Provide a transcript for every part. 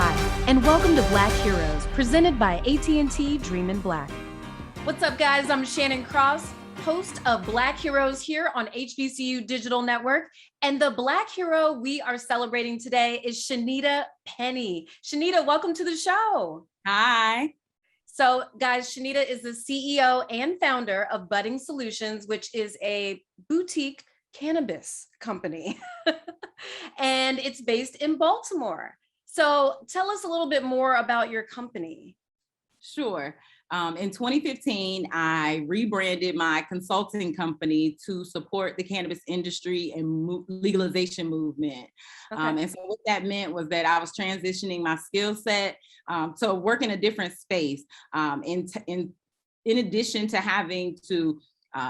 Hi, and welcome to Black Heroes, presented by AT&T Dream in Black. What's up, guys? I'm Shannon Cross, host of Black Heroes here on HBCU Digital Network. And the Black hero we are celebrating today is Shanita Penny. Shanita, welcome to the show. Hi. So, guys, Shanita is the CEO and founder of Budding Solutions, which is a boutique cannabis company. And it's based in Baltimore. So tell us a little bit more about your company. Sure. In 2015, I rebranded my consulting company to support the cannabis industry and legalization movement. Okay. And so what that meant was that I was transitioning my skill set to work in a different space. In addition to having to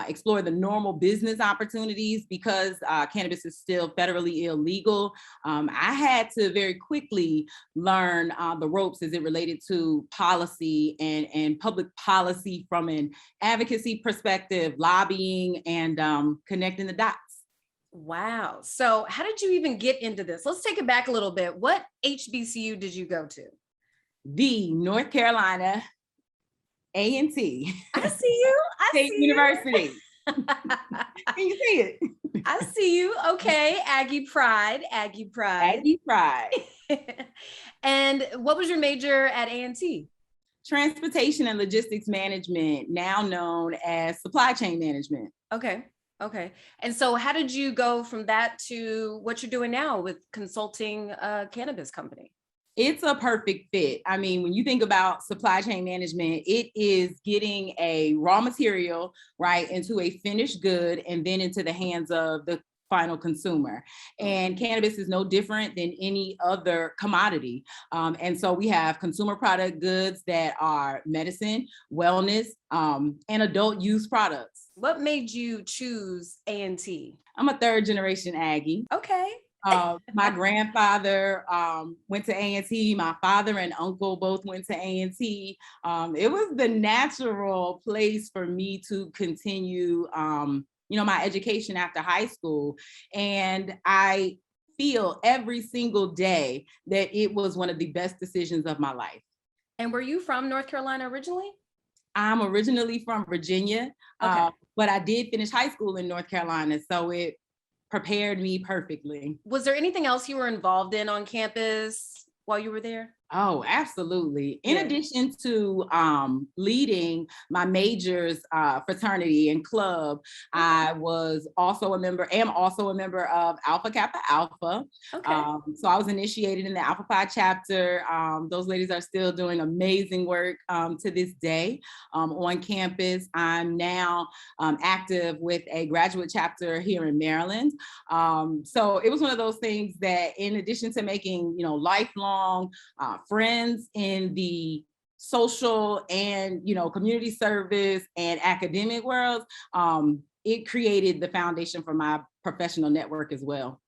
explore the normal business opportunities because cannabis is still federally illegal. I had to very quickly learn the ropes as it related to policy and public policy from an advocacy perspective, lobbying, and connecting the dots. Wow. So how did you even get into this? Let's take it back a little bit. What HBCU did you go to? The North Carolina A&T. I see you. State University. Can you see it? I see you. Okay. Aggie Pride. Aggie Pride. Aggie Pride. And what was your major at A&T? Transportation and Logistics Management, now known as Supply Chain Management. Okay. Okay. And so how did you go from that to what you're doing now with consulting a cannabis company? It's a perfect fit. I mean, when you think about supply chain management, it is getting a raw material, right, into a finished good and then into the hands of the final consumer. And cannabis is no different than any other commodity. And so we have consumer product goods that are medicine, wellness, and adult use products. What made you choose A&T? I'm a third generation Aggie. Okay. My grandfather went to A&T. My father and uncle both went to A&T. It was the natural place for me to continue, my education after high school. And I feel every single day that it was one of the best decisions of my life. And were you from North Carolina originally? I'm originally from Virginia, okay. But I did finish high school in North Carolina, so it prepared me perfectly. Was there anything else you were involved in on campus while you were there? Oh, absolutely. In addition to leading my major's fraternity and club, I was also a member, am also a member of Alpha Kappa Alpha. Okay. So I was initiated in the Alpha Phi chapter. Those ladies are still doing amazing work to this day on campus. I'm now active with a graduate chapter here in Maryland. So it was one of those things that in addition to making, lifelong friends in the social and community service and academic worlds, it created the foundation for my professional network as well.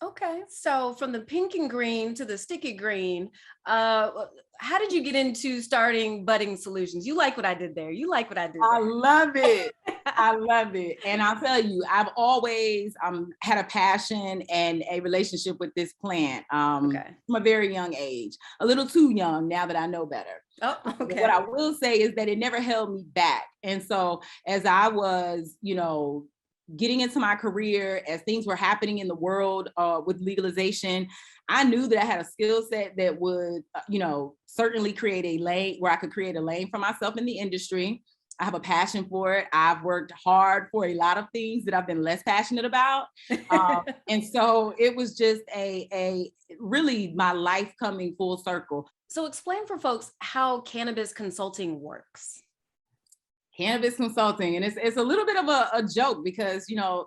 Okay, so from the pink and green to the sticky green, how did you get into starting Budding Solutions? You like what I did there. You like what I did there. I love it. I love it. And I'll tell you, I've always had a passion and a relationship with this plant from a very young age, a little too young now that I know better. Oh, okay. What I will say is that it never held me back. And so as I was, getting into my career, as things were happening in the world with legalization, I knew that I had a skill set that would, certainly create a lane where I could create a lane for myself in the industry. I have a passion for it. I've worked hard for a lot of things that I've been less passionate about. And so it was just a really my life coming full circle. So explain for folks how cannabis consulting works. Cannabis consulting, and it's a little bit of a joke because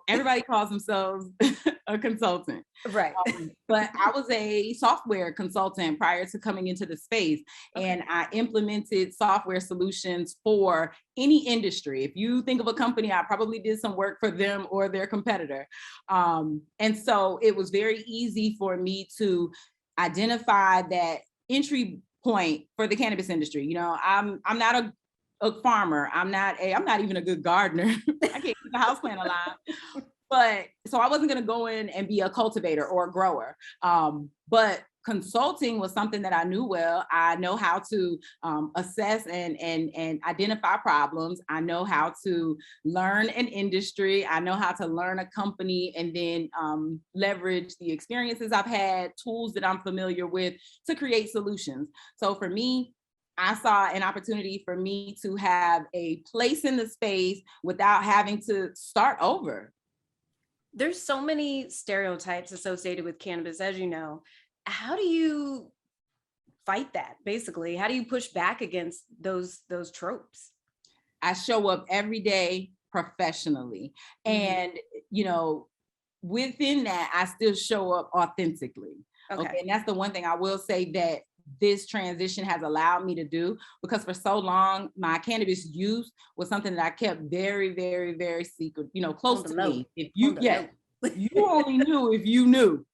everybody calls themselves a consultant, right? But I was a software consultant prior to coming into the space, and I implemented software solutions for any industry. If you think of a company, I probably did some work for them or their competitor, and so it was very easy for me to identify that entry point for the cannabis industry. I'm not a farmer. I'm not even a good gardener. I can't keep a houseplant alive. But so I wasn't going to go in and be a cultivator or a grower. But consulting was something that I knew well. I know how to assess and identify problems. I know how to learn an industry. I know how to learn a company and then leverage the experiences I've had, tools that I'm familiar with to create solutions. So for me, I saw an opportunity for me to have a place in the space without having to start over. There's so many stereotypes associated with cannabis, as you know. How do you fight that, basically? How do you push back against those tropes? I show up every day professionally. And, within that, I still show up authentically. Okay. And that's the one thing I will say that this transition has allowed me to do, because for so long, my cannabis use was something that I kept very, very, very secret, close to me. If you, you only knew if you knew.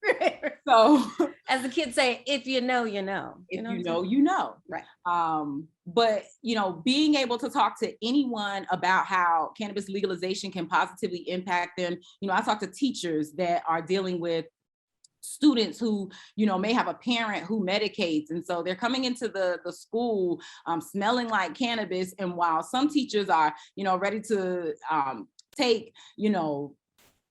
So as the kids say, if you know, you know. If you know. Right. But, being able to talk to anyone about how cannabis legalization can positively impact them. I talk to teachers that are dealing with students who, may have a parent who medicates. And so they're coming into the school smelling like cannabis. And while some teachers are, ready to take,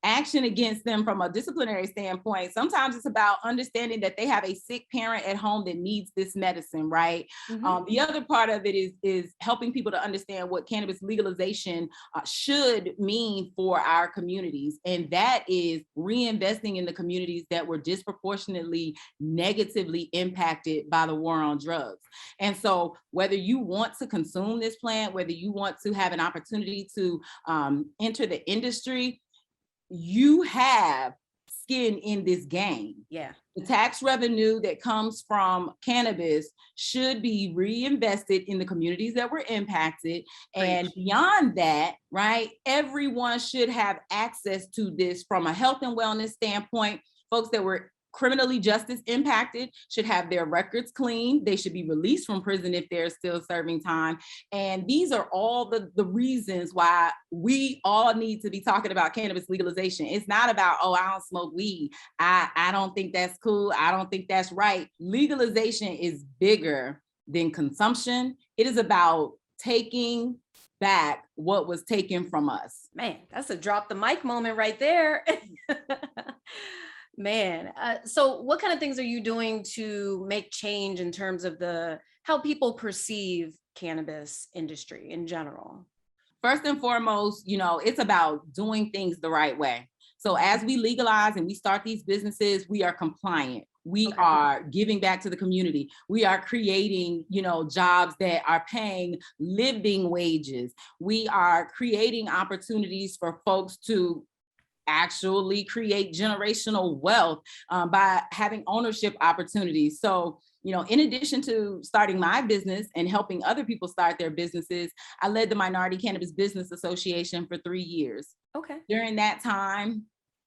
action against them from a disciplinary standpoint, sometimes it's about understanding that they have a sick parent at home that needs this medicine, right? Mm-hmm. The other part of it is helping people to understand what cannabis legalization should mean for our communities. And that is reinvesting in the communities that were disproportionately negatively impacted by the war on drugs. And so whether you want to consume this plant, whether you want to have an opportunity to enter the industry, you have skin in this game. Yeah. The tax revenue that comes from cannabis should be reinvested in the communities that were impacted. And beyond that, right, everyone should have access to this from a health and wellness standpoint. Folks that were criminally justice impacted should have their records clean. They should be released from prison if they're still serving time. And these are all the reasons why we all need to be talking about cannabis legalization. It's not about, I don't smoke weed. I don't think that's cool. I don't think that's right. Legalization is bigger than consumption. It is about taking back what was taken from us. Man, that's a drop the mic moment right there. Man, so what kind of things are you doing to make change in terms of how people perceive cannabis industry in general? First and foremost, it's about doing things the right way. So as we legalize and we start these businesses, we are compliant. We are giving back to the community. We are creating, jobs that are paying living wages. We are creating opportunities for folks to actually create generational wealth by having ownership opportunities. So, in addition to starting my business and helping other people start their businesses, I led the Minority Cannabis Business Association for 3 years. Okay. During that time,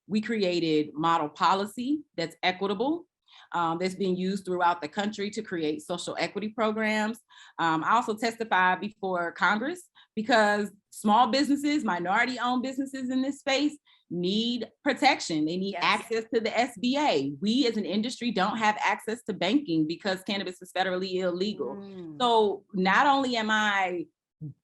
we created model policy that's equitable, that's being used throughout the country to create social equity programs. I also testified before Congress because small businesses, minority-owned businesses in this space need protection. They need access to the SBA. We as an industry don't have access to banking because cannabis is federally illegal. So not only am I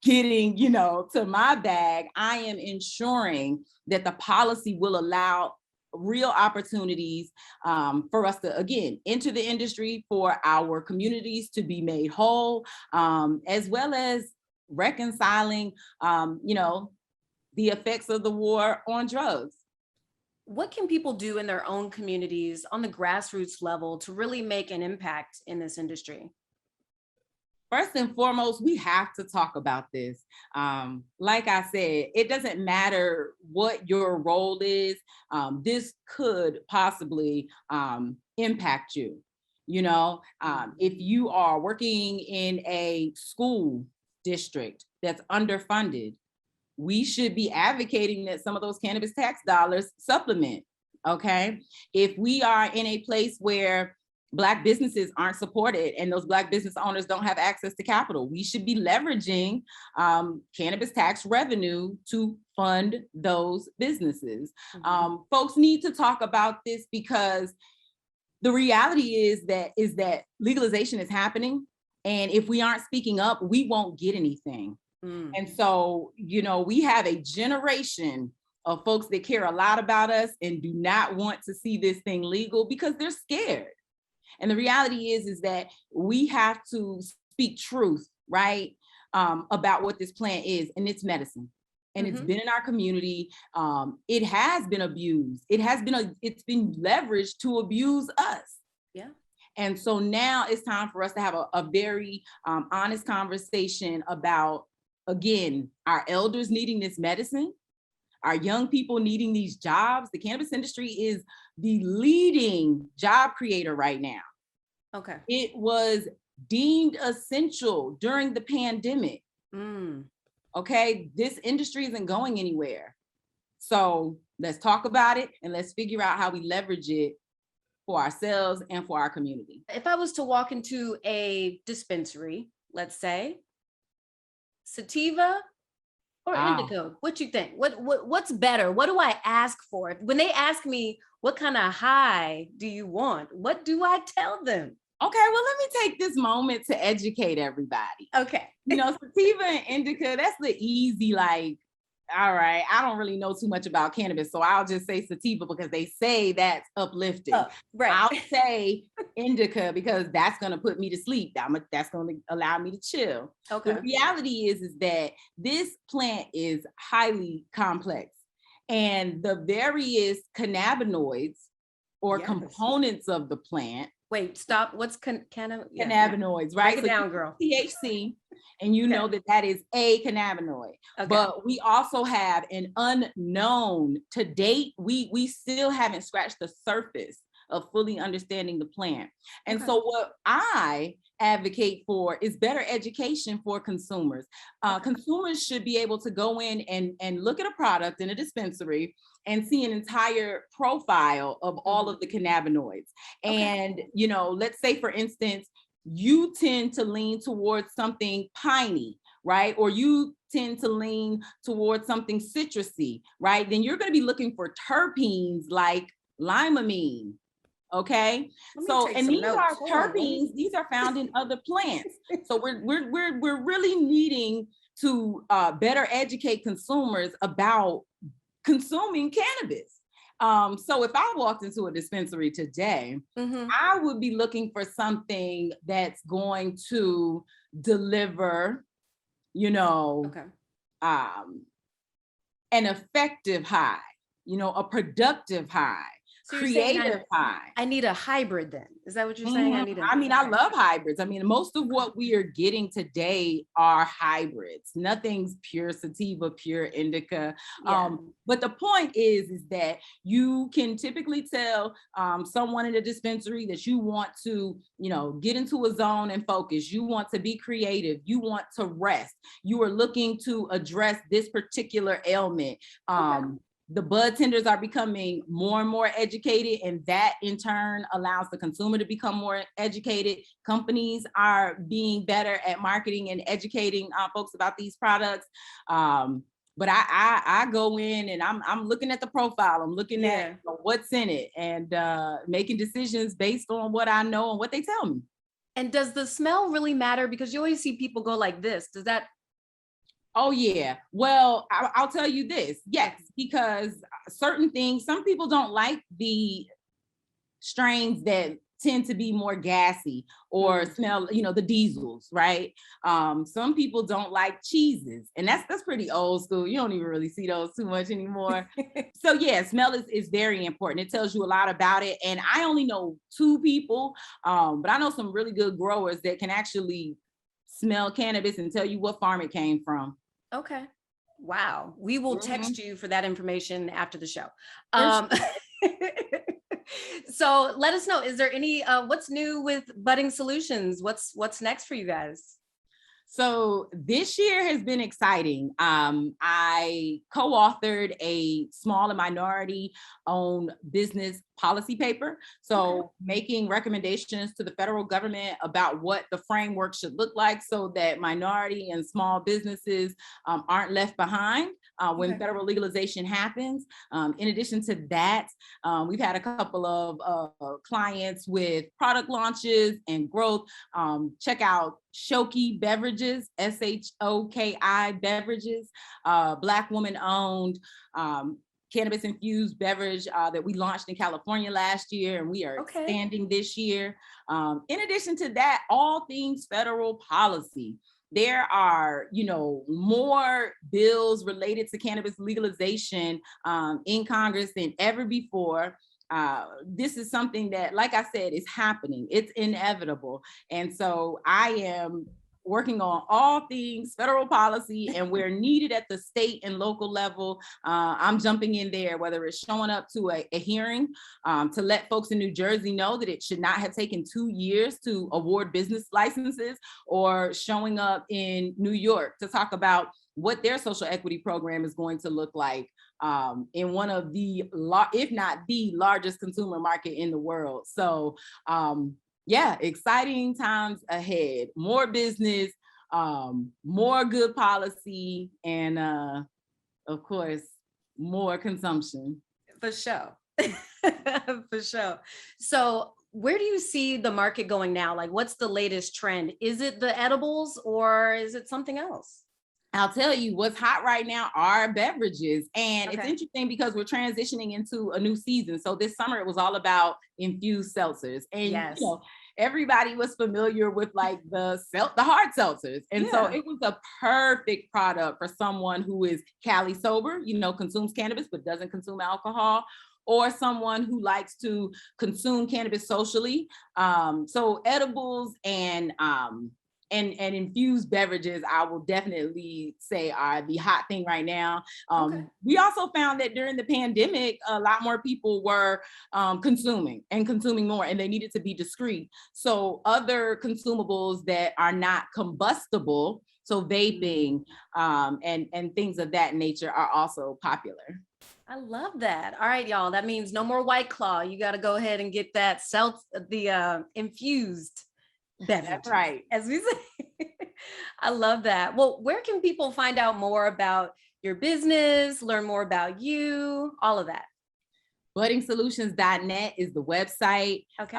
getting, to my bag, I am ensuring that the policy will allow real opportunities for us to, again, enter the industry, for our communities to be made whole, as well as reconciling, the effects of the war on drugs. What can people do in their own communities on the grassroots level to really make an impact in this industry? First and foremost, we have to talk about this. Like I said, it doesn't matter what your role is. This could possibly impact you. If you are working in a school district that's underfunded, we should be advocating that some of those cannabis tax dollars supplement, okay? If we are in a place where Black businesses aren't supported and those Black business owners don't have access to capital, we should be leveraging cannabis tax revenue to fund those businesses. Folks need to talk about this because the reality is that legalization is happening. And if we aren't speaking up, we won't get anything. And so, we have a generation of folks that care a lot about us and do not want to see this thing legal because they're scared. And the reality is that we have to speak truth, right? About what this plant is, and it's medicine. And it's been in our community. It has been abused. It's been leveraged to abuse us. Yeah. And so now it's time for us to have a very honest conversation about, again, our elders needing this medicine, our young people needing these jobs. The cannabis industry is the leading job creator right now. Okay. It was deemed essential during the pandemic. Okay, this industry isn't going anywhere. So let's talk about it and let's figure out how we leverage it for ourselves and for our community. If I was to walk into a dispensary, let's say, sativa or indica, what you think? What's better? What do I ask for? When they ask me, what kind of high do you want? What do I tell them? Okay, well, let me take this moment to educate everybody. Okay. Sativa and indica, that's the easy, all right, I don't really know too much about cannabis, so I'll just say sativa because they say that's uplifting. Right. I'll say indica because that's going to put me to sleep. That's going to allow me to chill. Okay. The reality is that this plant is highly complex, and the various cannabinoids or components of the plant. Wait, stop. What's cannabinoids, right? Break it down, girl. THC, and you know that is a cannabinoid. Okay. But we also have an unknown. To date, we still haven't scratched the surface of fully understanding the plant. And so what I advocate for is better education for consumers. Consumers should be able to go in and look at a product in a dispensary and see an entire profile of all of the cannabinoids. And, let's say, for instance, you tend to lean towards something piney, right? Or you tend to lean towards something citrusy, right? Then you're going to be looking for terpenes like limonene. Okay. So, and these are terpenes, these are found in other plants. So we're really needing to better educate consumers about consuming cannabis. So if I walked into a dispensary today, I would be looking for something that's going to deliver, an effective high, a productive high. So creative high. I need a hybrid then. Is that what you're saying? I love hybrids. Most of what we are getting today are hybrids. Nothing's pure sativa, pure indica. Yeah. But the point is that you can typically tell someone in a dispensary that you want to, get into a zone and focus. You want to be creative. You want to rest. You are looking to address this particular ailment. The bud tenders are becoming more and more educated, and that in turn allows the consumer to become more educated. Companies are being better at marketing and educating folks about these products. But I go in and I'm looking at the profile. I'm looking at what's in it and making decisions based on what I know and what they tell me. And does the smell really matter? Because you always see people go like this. Does that? Oh, yeah. Well, I'll tell you this. Yes, because certain things, some people don't like the strains that tend to be more gassy or smell, the diesels, right? Some people don't like cheeses, and that's pretty old school. You don't even really see those too much anymore. So yeah, smell is very important. It tells you a lot about it. And I only know 2 people, but I know some really good growers that can actually smell cannabis and tell you what farm it came from. Okay. Wow. We will text you for that information after the show. So let us know, is there any, what's new with Budding Solutions? What's next for you guys? So this year has been exciting. I co-authored a small and minority-owned business policy paper. So making recommendations to the federal government about what the framework should look like so that minority and small businesses aren't left behind when federal legalization happens. In addition to that, we've had a couple of clients with product launches and growth. Check out Shoki Beverages, SHOKI Beverages, Black woman-owned cannabis infused beverage that we launched in California last year, and we are expanding this year. In addition to that, all things federal policy. There are, more bills related to cannabis legalization in Congress than ever before. This is something that, like I said, is happening. It's inevitable. And so I am working on all things federal policy, and where needed at the state and local level, I'm jumping in there, whether it's showing up to a hearing to let folks in New Jersey know that it should not have taken 2 years to award business licenses, or showing up in New York to talk about what their social equity program is going to look like in one of the, if not the largest consumer market in the world. So exciting times ahead, more business, more good policy, and of course, more consumption. For sure. For sure. So where do you see the market going now? Like, what's the latest trend? Is it the edibles or is it something else? I'll tell you what's hot right now are beverages. And it's interesting because we're transitioning into a new season. So this summer, it was all about infused seltzers. And everybody was familiar with like the hard seltzers. And so it was a perfect product for someone who is Cali sober, consumes cannabis, but doesn't consume alcohol, or someone who likes to consume cannabis socially. So edibles and infused beverages, I will definitely say, are the hot thing right now. We also found that during the pandemic, a lot more people were consuming more, and they needed to be discreet. So other consumables that are not combustible, so vaping and things of that nature, are also popular. I love that. All right, y'all. That means no more White Claw. You got to go ahead and get that infused beverage. That's right. As we say. I love that. Well, where can people find out more about your business, learn more about you, all of that? Buddingsolutions.net is the website. Okay.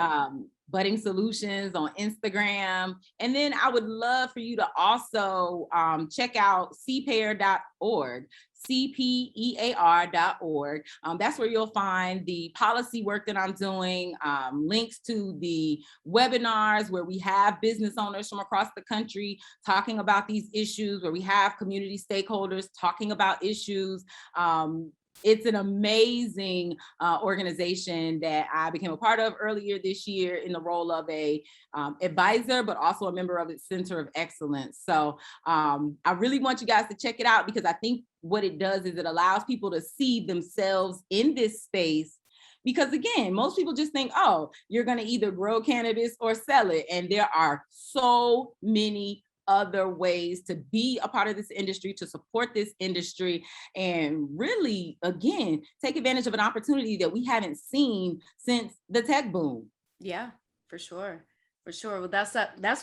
Budding Solutions on Instagram. And then I would love for you to also check out cpair.org. CPEAR.org. That's where you'll find the policy work that I'm doing, links to the webinars where we have business owners from across the country talking about these issues, where we have community stakeholders talking about issues. It's an amazing organization that I became a part of earlier this year in the role of a advisor, but also a member of its Center of Excellence. So I really want you guys to check it out, because I think what it does is it allows people to see themselves in this space. Because again, most people just think, oh, you're going to either grow cannabis or sell it. And there are so many other ways to be a part of this industry, to support this industry, and really, again, take advantage of an opportunity that we haven't seen since the tech boom. Yeah, for sure. For sure. Well, that's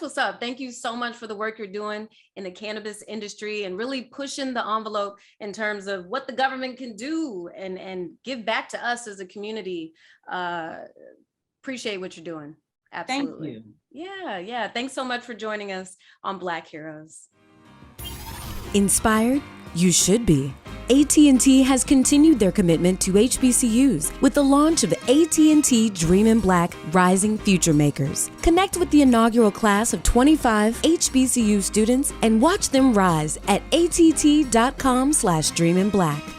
what's up. Thank you so much for the work you're doing in the cannabis industry and really pushing the envelope in terms of what the government can do and give back to us as a community. Appreciate what you're doing. Absolutely. Thank you. Yeah. Thanks so much for joining us on Black Heroes. Inspired? You should be. AT&T has continued their commitment to HBCUs with the launch of AT&T Dream in Black Rising Future Makers. Connect with the inaugural class of 25 HBCU students and watch them rise at att.com/dreaminblack.